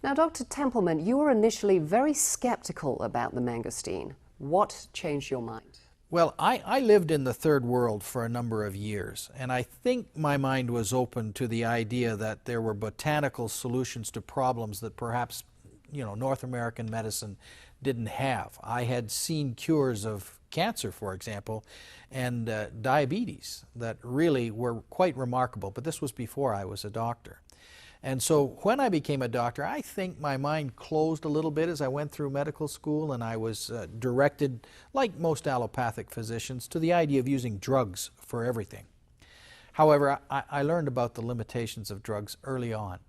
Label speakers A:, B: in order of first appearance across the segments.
A: Now, Dr. Templeman, you were initially very skeptical about the mangosteen. What changed your mind?
B: Well, I lived in the third world for a number of years, and I think my mind was open to the idea that there were botanical solutions to problems that perhaps, North American medicine didn't have. I had seen cures of cancer, for example, and diabetes that really were quite remarkable, but this was before I was a doctor. And so when I became a doctor, I think my mind closed a little bit as I went through medical school, and I was directed, like most allopathic physicians, to the idea of using drugs for everything. However, I learned about the limitations of drugs early on.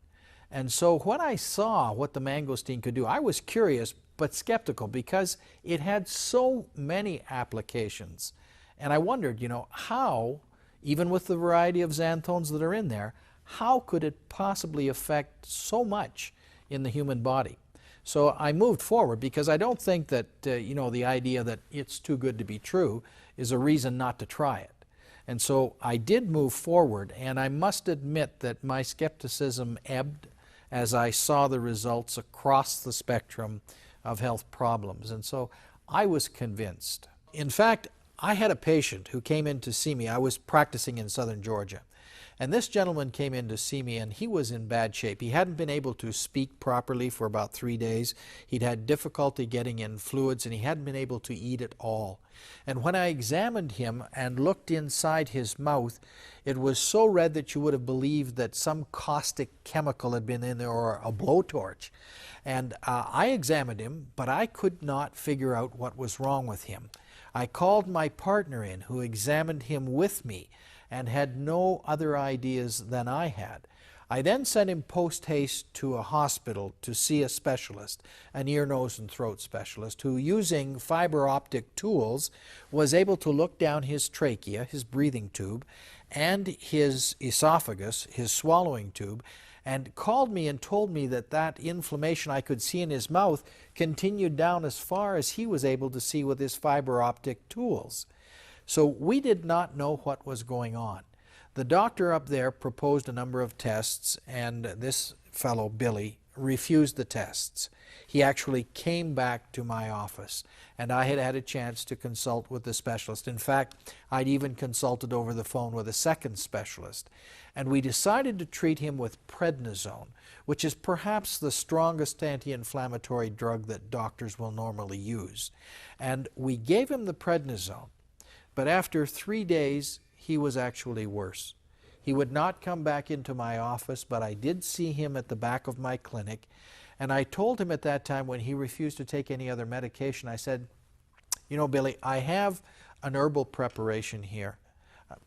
B: And so when I saw what the mangosteen could do, I was curious but skeptical because it had so many applications. And I wondered, how, even with the variety of xanthones that are in there, how could it possibly affect so much in the human body? So I moved forward because I don't think that, the idea that it's too good to be true is a reason not to try it. And so I did move forward, and I must admit that my skepticism ebbed as I saw the results across the spectrum of health problems. And so I was convinced. In fact, I had a patient who came in to see me. I was practicing in southern Georgia. And this gentleman came in to see me, and he was in bad shape. He hadn't been able to speak properly for about 3 days. He'd had difficulty getting in fluids, and he hadn't been able to eat at all. And when I examined him and looked inside his mouth, it was so red that you would have believed that some caustic chemical had been in there, or a blowtorch. And I examined him, but I could not figure out what was wrong with him. I called my partner in, who examined him with me, and had no other ideas than I had. I then sent him post-haste to a hospital to see a specialist, an ear, nose, and throat specialist, who, using fiber optic tools, was able to look down his trachea, his breathing tube, and his esophagus, his swallowing tube, and called me and told me that that inflammation I could see in his mouth continued down as far as he was able to see with his fiber optic tools. So we did not know what was going on. The doctor up there proposed a number of tests, and this fellow, Billy, refused the tests. He actually came back to my office, and I had had a chance to consult with the specialist. In fact, I'd even consulted over the phone with a second specialist. And we decided to treat him with prednisone, which is perhaps the strongest anti-inflammatory drug that doctors will normally use. And we gave him the prednisone. But after 3 days, he was actually worse. He would not come back into my office, but I did see him at the back of my clinic. And I told him at that time, when he refused to take any other medication, I said, Billy, I have an herbal preparation here.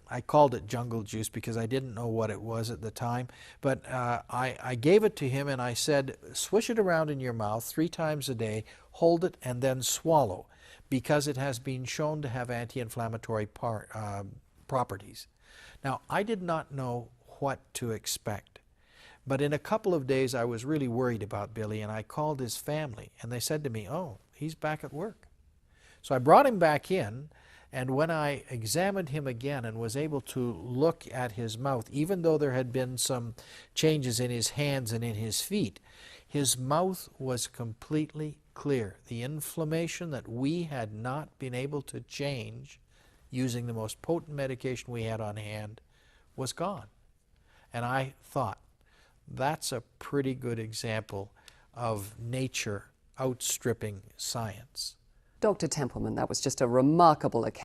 B: I called it jungle juice because I didn't know what it was at the time. But I gave it to him, and I said, swish it around in your mouth 3 times a day, hold it, and then swallow, because it has been shown to have anti-inflammatory properties. Now, I did not know what to expect. But in a couple of days, I was really worried about Billy, and I called his family, and they said to me, oh, he's back at work. So I brought him back in, and when I examined him again and was able to look at his mouth, even though there had been some changes in his hands and in his feet, his mouth was completely clear. The inflammation that we had not been able to change using the most potent medication we had on hand was gone. And I thought, that's a pretty good example of nature outstripping science.
A: Dr. Templeman, that was just a remarkable account.